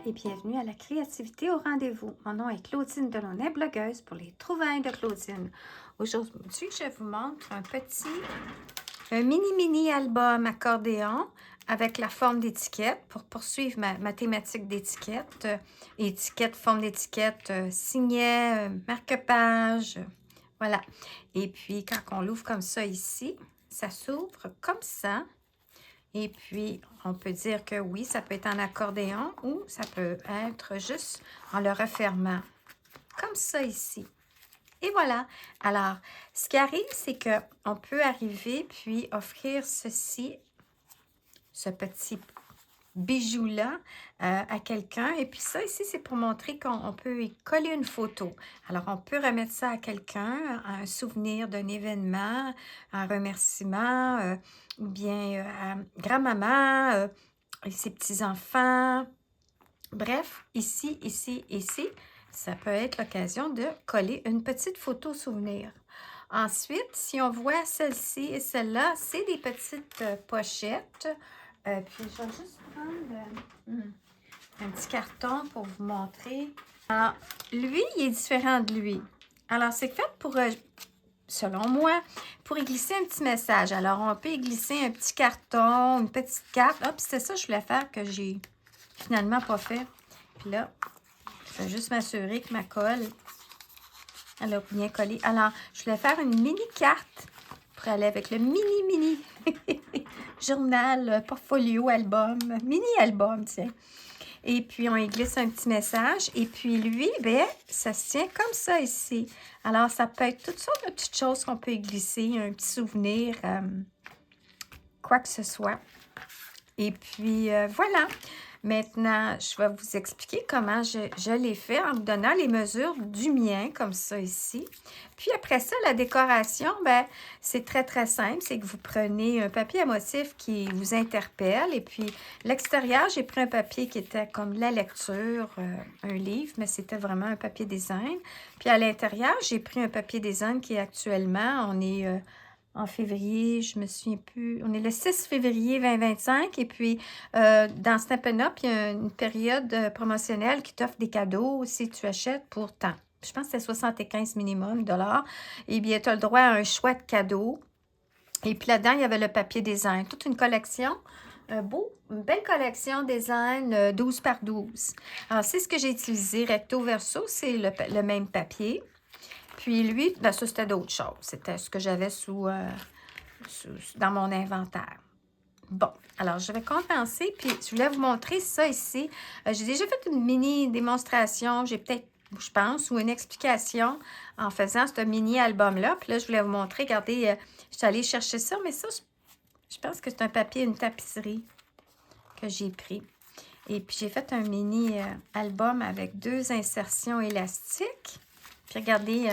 et bienvenue à la créativité au rendez-vous. Mon nom est Claudine Delaunay, blogueuse pour les trouvailles de Claudine. Aujourd'hui, je vous montre un mini album accordéon avec la forme d'étiquette pour poursuivre ma thématique d'étiquette. Forme d'étiquette, signet, marque-page, voilà. Et puis, quand on l'ouvre comme ça ici, ça s'ouvre comme ça. Et puis, on peut dire que oui, ça peut être en accordéon ou ça peut être juste en le refermant. Comme ça ici. Et voilà. Alors, ce qui arrive, c'est qu'on peut arriver puis offrir ceci, ce petit bijou-là à quelqu'un. Et puis ça, ici, c'est pour montrer qu'on peut y coller une photo. Alors, on peut remettre ça à quelqu'un, un souvenir d'un événement, un remerciement, ou bien à grand-maman, et ses petits-enfants. Bref, ici, ça peut être l'occasion de coller une petite photo souvenir. Ensuite, si on voit celle-ci et celle-là, c'est des petites pochettes. Puis, je vais juste prendre un petit carton pour vous montrer. Alors, lui, il est différent de lui. Alors, c'est fait pour, selon moi, pour y glisser un petit message. Alors, on peut y glisser un petit carton, une petite carte. Ah, puis c'était ça que je voulais faire que j'ai finalement pas fait. Puis là, je vais juste m'assurer que ma colle, elle a bien collé. Alors, je voulais faire une mini carte pour aller avec le mini journal, portfolio, album, mini album, tiens. Et puis, on y glisse un petit message. Et puis, lui, ben, ça se tient comme ça ici. Alors, ça peut être toutes sortes de petites choses qu'on peut y glisser, un petit souvenir, quoi que ce soit. Et puis, voilà. Maintenant, je vais vous expliquer comment je l'ai fait en vous donnant les mesures du mien, comme ça ici. Puis après ça, la décoration, ben, c'est très, très simple. C'est que vous prenez un papier à motif qui vous interpelle. Et puis, l'extérieur, j'ai pris un papier qui était comme la lecture, un livre, mais c'était vraiment un papier design. Puis à l'intérieur, j'ai pris un papier design qui est actuellement, on est en février, je me souviens plus. On est le 6 février 2025 et puis dans Stampin' Up, il y a une période promotionnelle qui t'offre des cadeaux si tu achètes pour tant. Je pense que c'est 75 minimum dollars. Et bien, tu as le droit à un choix de cadeaux. Et puis là-dedans, il y avait le papier design. Toute une collection. Une belle collection design 12 par 12. Alors, c'est ce que j'ai utilisé recto verso. C'est le même papier. Puis lui, ben ça, c'était d'autres choses. C'était ce que j'avais dans mon inventaire. Bon, alors je vais commencer, puis je voulais vous montrer ça ici. J'ai déjà fait une mini démonstration, j'ai peut-être, je pense, ou une explication en faisant ce mini-album-là. Puis là, je voulais vous montrer, regardez, je suis allée chercher ça, mais ça, je pense que c'est un papier, une tapisserie que j'ai pris. Et puis, j'ai fait un mini-album avec 2 insertions élastiques. Puis regardez,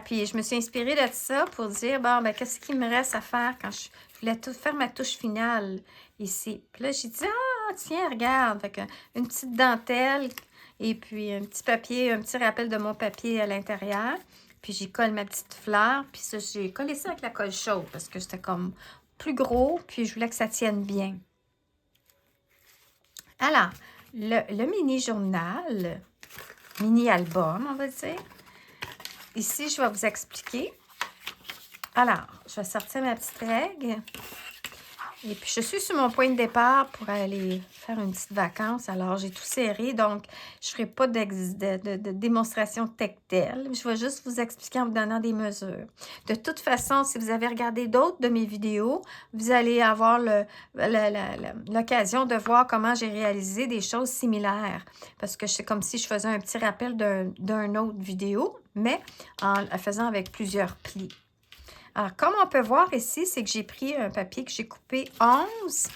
puis je me suis inspirée de ça pour dire, bon, ben qu'est-ce qu'il me reste à faire quand je voulais tout faire ma touche finale ici. Puis là, j'ai dit, ah, tiens, regarde, fait une petite dentelle et puis un petit papier, un petit rappel de mon papier à l'intérieur. Puis j'y colle ma petite fleur. Puis ça, j'ai collé ça avec la colle chaude parce que c'était comme plus gros, puis je voulais que ça tienne bien. Alors, le mini-journal, mini-album, on va dire. Ici, je vais vous expliquer. Alors, je vais sortir ma petite règle. Et puis, je suis sur mon point de départ pour aller faire une petite vacance. Alors, j'ai tout serré, donc je ne ferai pas de démonstration tactile. Je vais juste vous expliquer en vous donnant des mesures. De toute façon, si vous avez regardé d'autres de mes vidéos, vous allez avoir l'occasion de voir comment j'ai réalisé des choses similaires. Parce que c'est comme si je faisais un petit rappel d'un autre vidéo, mais en le faisant avec plusieurs plis. Alors, comme on peut voir ici, c'est que j'ai pris un papier que j'ai coupé 11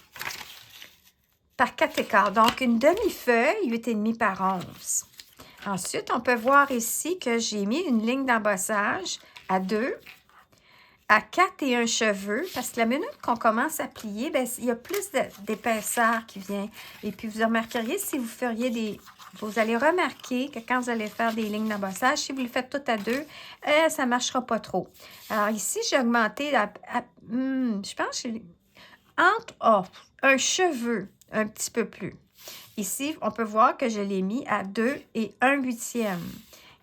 par 4 écarts. Donc, une demi-feuille, 8,5 par 11. Ensuite, on peut voir ici que j'ai mis une ligne d'embossage à 2, à 4 et un cheveu. Parce que la minute qu'on commence à plier, bien, il y a plus d'épaisseur qui vient. Et puis, vous remarqueriez, si vous feriez vous allez remarquer que quand vous allez faire des lignes d'embossage, si vous le faites tout à 2, ça ne marchera pas trop. Alors ici, j'ai augmenté, je pense, entre un cheveu, un petit peu plus. Ici, on peut voir que je l'ai mis à 2 et 1/8.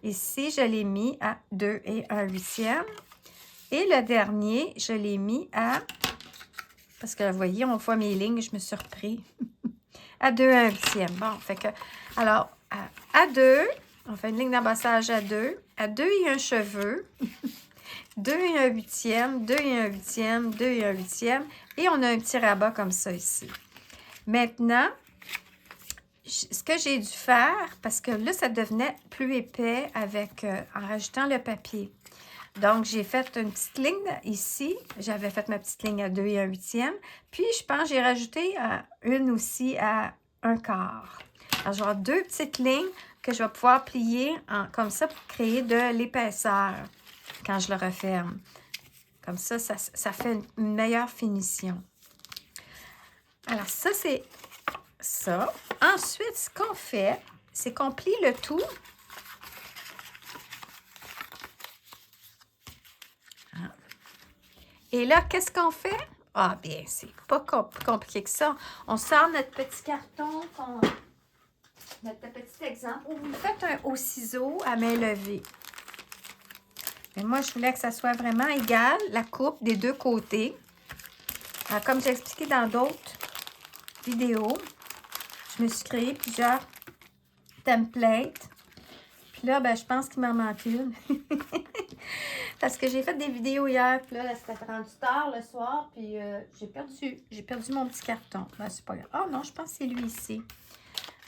Ici, je l'ai mis à 2 et 1/8. Et le dernier, je l'ai mis à... Parce que vous voyez, on voit mes lignes, je me suis repris. À 2 et 1/8. Bon, fait que... Alors, à 2, on fait une ligne d'embossage à 2. À 2 et 1 cheveu. 2 et 1/8, 2 et 1/8, 2 et 1/8. Et on a un petit rabat comme ça ici. Maintenant, ce que j'ai dû faire, parce que là, ça devenait plus épais avec en rajoutant le papier. Donc, j'ai fait une petite ligne ici. J'avais fait ma petite ligne à 2 et 1/8. Puis, je pense que j'ai rajouté une aussi à 1/4. Alors, je vais avoir 2 petites lignes que je vais pouvoir plier comme ça pour créer de l'épaisseur quand je le referme. Comme ça, ça fait une meilleure finition. Alors, ça, c'est ça. Ensuite, ce qu'on fait, c'est qu'on plie le tout. Et là, qu'est-ce qu'on fait? Ah, bien, c'est pas plus compliqué que ça. On sort notre petit carton, notre petit exemple. Vous faites un au ciseau à main levée. Mais moi, je voulais que ça soit vraiment égal, la coupe des deux côtés. Alors, comme j'ai expliqué dans d'autres vidéos, je me suis créé plusieurs templates. Puis là, ben, je pense qu'il m'en manque une. Parce que j'ai fait des vidéos hier, puis là, c'était rendu tard le soir, puis j'ai perdu mon petit carton. Ben, c'est pas grave. Oh non, je pense que c'est lui ici.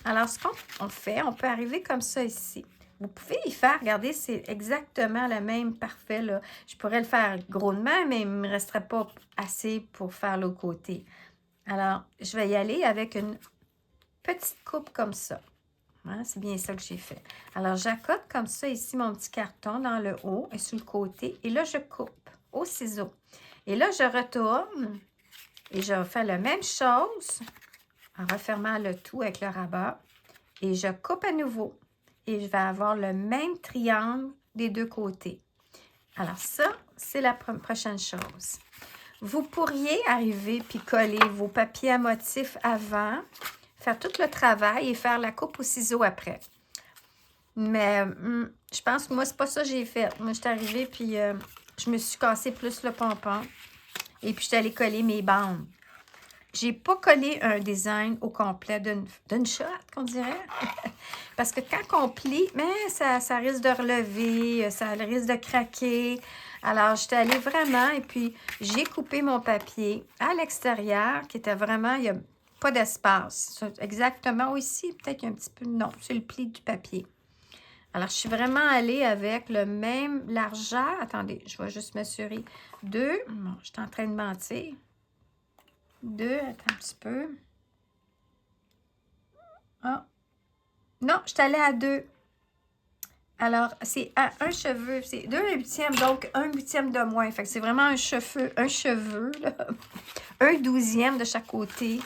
Alors, ce qu'on fait, on peut arriver comme ça ici. Vous pouvez y faire, regardez, c'est exactement le même parfait, là. Je pourrais le faire gros de main, mais il ne me resterait pas assez pour faire l'autre côté. Alors, je vais y aller avec une petite coupe comme ça. Hein, c'est bien ça que j'ai fait. Alors, j'accote comme ça ici mon petit carton dans le haut et sur le côté. Et là, je coupe au ciseau. Et là, je retourne et je fais la même chose en refermant le tout avec le rabat. Et je coupe à nouveau. Et je vais avoir le même triangle des deux côtés. Alors ça, c'est la prochaine chose. Vous pourriez arriver puis coller vos papiers à motifs avant, faire tout le travail et faire la coupe au ciseau après. Mais je pense que moi, c'est pas ça que j'ai fait. Moi, je suis arrivée puis je me suis cassé plus le pompon. Et puis, je suis allée coller mes bandes. J'ai pas collé un design au complet d'une shot, qu'on dirait. Parce que quand on plie, mais ça risque de relever, ça risque de craquer. Alors, j'étais allée vraiment et puis j'ai coupé mon papier à l'extérieur qui était vraiment, il n'y a pas d'espace. Exactement ici, peut-être qu'il y a un petit peu, non, c'est le pli du papier. Alors, je suis vraiment allée avec le même largeur. Attendez, je vais juste m'assurer. 2, bon, je suis en train de mentir. 2, attends un petit peu. Ah. Non, je suis allée à 2. Alors, c'est à un cheveu. C'est 2 1/8, donc 1/8 de moins. Fait que c'est vraiment un cheveu, là. 1/12 de chaque côté.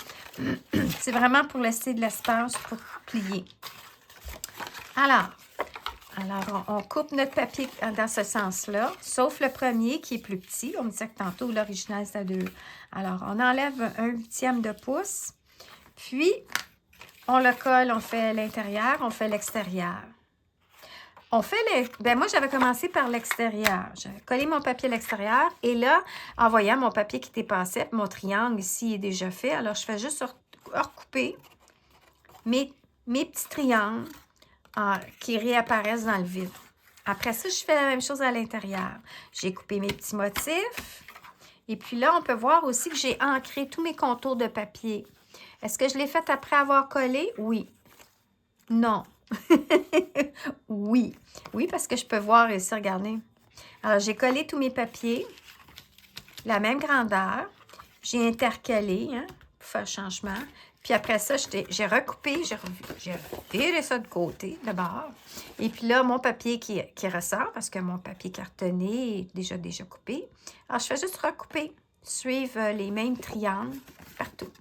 C'est vraiment pour laisser de l'espace pour plier. Alors, on coupe notre papier dans ce sens-là, sauf le premier qui est plus petit. On me disait que tantôt, l'original, c'est à 2. Alors, on enlève 1/8 de pouce. Puis, on le colle, on fait l'intérieur, on fait l'extérieur. On fait ben moi, j'avais commencé par l'extérieur. J'avais collé mon papier à l'extérieur. Et là, en voyant mon papier qui dépassait, mon triangle ici est déjà fait. Alors, je fais juste recouper mes petits triangles qui réapparaissent dans le vide. Après ça, je fais la même chose à l'intérieur. J'ai coupé mes petits motifs. Et puis là, on peut voir aussi que j'ai ancré tous mes contours de papier. Est-ce que je l'ai fait après avoir collé? Oui. Non. Oui. Oui, parce que je peux voir ici, regardez. Alors, j'ai collé tous mes papiers, la même grandeur. J'ai intercalé pour faire le changement. Puis après ça, j'ai recoupé, j'ai viré ça de côté, de bord. Et puis là, mon papier qui ressort, parce que mon papier cartonné est déjà coupé. Alors, je fais juste recouper, suivre les mêmes triangles partout.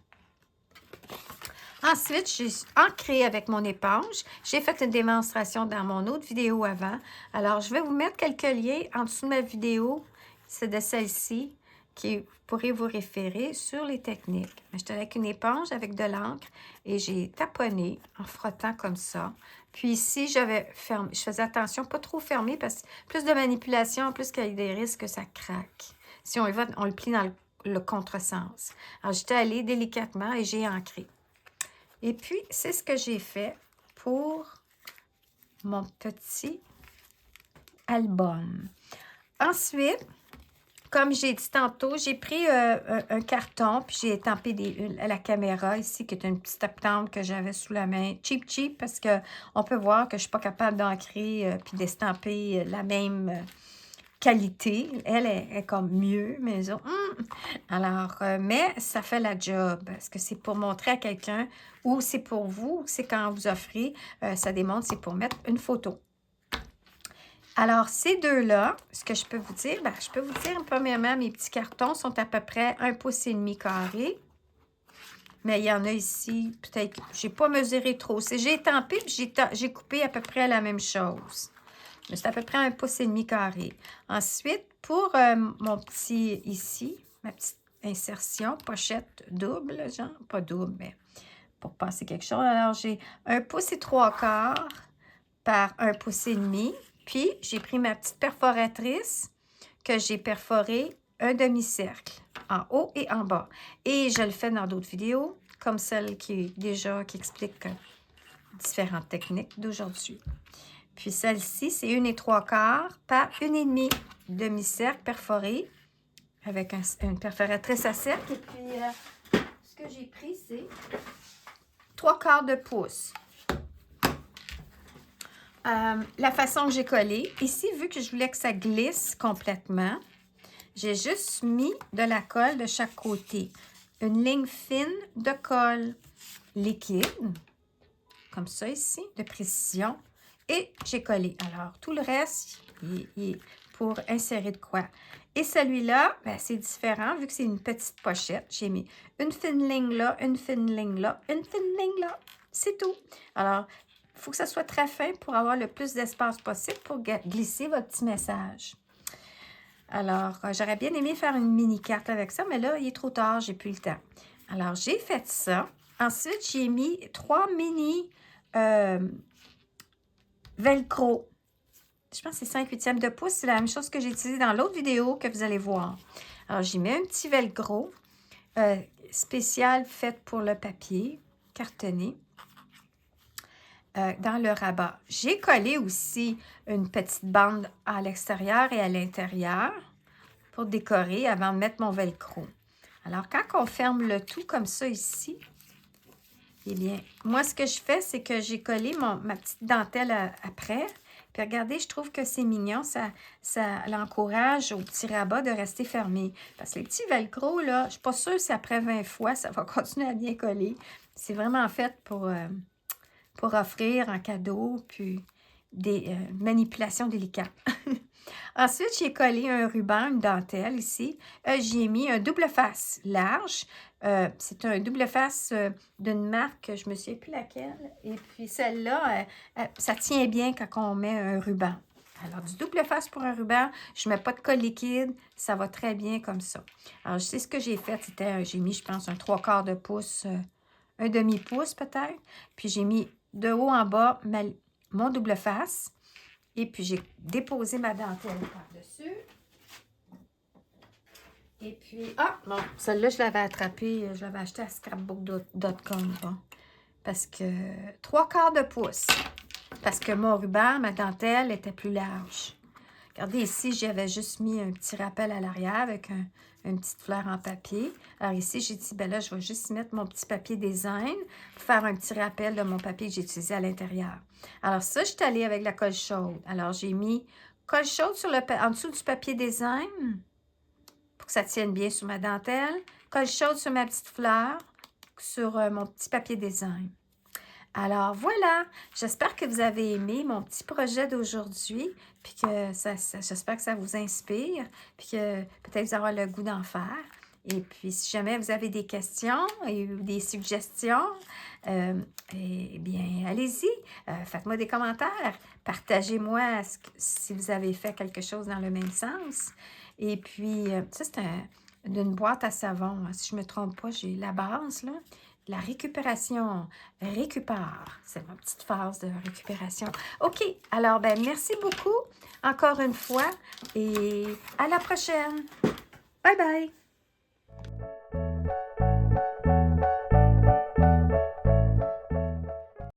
Ensuite, j'ai ancré avec mon éponge. J'ai fait une démonstration dans mon autre vidéo avant. Alors, je vais vous mettre quelques liens en dessous de ma vidéo. C'est de celle-ci. qui vous pourrez vous référer sur les techniques. J'étais avec une éponge, avec de l'encre, et j'ai taponné en frottant comme ça. Puis ici, j'avais fermé, je faisais attention, pas trop fermer, parce que plus de manipulation, plus qu'il y a des risques que ça craque. Si on y va, on le plie dans le contresens. Alors, j'étais allée délicatement et j'ai ancré. Et puis, c'est ce que j'ai fait pour mon petit album. Ensuite, comme j'ai dit tantôt, j'ai pris un carton, puis j'ai étampé la caméra ici, qui est une petite estampante que j'avais sous la main. Cheap, cheap, parce qu'on peut voir que je ne suis pas capable d'ancrer puis d'estamper la même qualité. Elle est comme mieux, mais alors, mais ça fait la job. Est-ce que c'est pour montrer à quelqu'un ou c'est pour vous, c'est quand vous offrez, ça démontre, c'est pour mettre une photo. Alors, ces deux-là, ce que je peux vous dire, je peux vous dire, premièrement, mes petits cartons sont à peu près 1,5 pouce carré. Mais il y en a ici, peut-être, je n'ai pas mesuré trop. J'ai étampé, puis j'ai coupé à peu près la même chose. Mais c'est à peu près 1,5 pouce carré. Ensuite, pour mon petit, ici, ma petite insertion, pochette double, genre, pas double, mais pour passer quelque chose. Alors, j'ai 1,3 pouces par 1,5 pouces. Puis, j'ai pris ma petite perforatrice que j'ai perforé un demi-cercle en haut et en bas. Et je le fais dans d'autres vidéos, comme celle qui explique différentes techniques d'aujourd'hui. Puis celle-ci, c'est 1,3 par 1,5 demi-cercle perforé avec une perforatrice à cercle. Et puis, ce que j'ai pris, c'est 3/4 de pouce. La façon que j'ai collé, ici, vu que je voulais que ça glisse complètement, j'ai juste mis de la colle de chaque côté. Une ligne fine de colle liquide, comme ça ici, de précision, et j'ai collé. Alors, tout le reste, il est pour insérer de quoi. Et celui-là, c'est différent, vu que c'est une petite pochette. J'ai mis une fine ligne là, une fine ligne là, une fine ligne là. C'est tout. Alors, il faut que ça soit très fin pour avoir le plus d'espace possible pour glisser votre petit message. Alors, j'aurais bien aimé faire une mini-carte avec ça, mais là, il est trop tard, j'ai plus le temps. Alors, j'ai fait ça. Ensuite, j'ai mis 3 mini velcro. Je pense que c'est 5/8 de pouce. C'est la même chose que j'ai utilisé dans l'autre vidéo que vous allez voir. Alors, j'ai mis un petit velcro spécial fait pour le papier cartonné. Dans le rabat. J'ai collé aussi une petite bande à l'extérieur et à l'intérieur pour décorer avant de mettre mon velcro. Alors, quand on ferme le tout comme ça ici, eh bien, moi, ce que je fais, c'est que j'ai collé ma petite dentelle après. Puis regardez, je trouve que c'est mignon. Ça l'encourage au petit rabat de rester fermé. Parce que les petits velcro, là, je ne suis pas sûre si après 20 fois, ça va continuer à bien coller. C'est vraiment fait pour offrir en cadeau, puis des manipulations délicates. Ensuite, j'ai collé un ruban, une dentelle ici. J'ai mis un double face large. C'est un double face d'une marque, je ne me souviens plus laquelle. Et puis celle-là, ça tient bien quand on met un ruban. Alors, du double face pour un ruban, je ne mets pas de colle liquide, ça va très bien comme ça. Alors, je sais ce que j'ai fait, j'ai mis, je pense, un 3/4 de pouce, un demi-pouce peut-être. Puis j'ai mis de haut en bas mon double face. Et puis, j'ai déposé ma dentelle par-dessus. Et puis, bon, celle-là, je l'avais attrapée, je l'avais achetée à scrapbook.com. Bon, parce que 3/4 de pouce. Parce que mon ruban, ma dentelle était plus large. Regardez ici, j'avais juste mis un petit rappel à l'arrière avec une petite fleur en papier. Alors ici, j'ai dit, ben là, je vais juste y mettre mon petit papier design pour faire un petit rappel de mon papier que j'ai utilisé à l'intérieur. Alors ça, je suis allée avec la colle chaude. Alors j'ai mis colle chaude en dessous du papier design pour que ça tienne bien sur ma dentelle. Colle chaude sur ma petite fleur, sur mon petit papier design. Alors voilà, j'espère que vous avez aimé mon petit projet d'aujourd'hui, puis que j'espère que ça vous inspire, puis que peut-être vous aurez le goût d'en faire. Et puis, si jamais vous avez des questions et des suggestions, eh bien, allez-y, faites-moi des commentaires, partagez-moi si vous avez fait quelque chose dans le même sens. Et puis, ça, c'est d'une boîte à savon. Si je ne me trompe pas, j'ai la base, là. La récupération. Récupère. C'est ma petite phase de récupération. OK. Alors, ben merci beaucoup encore une fois et à la prochaine. Bye bye.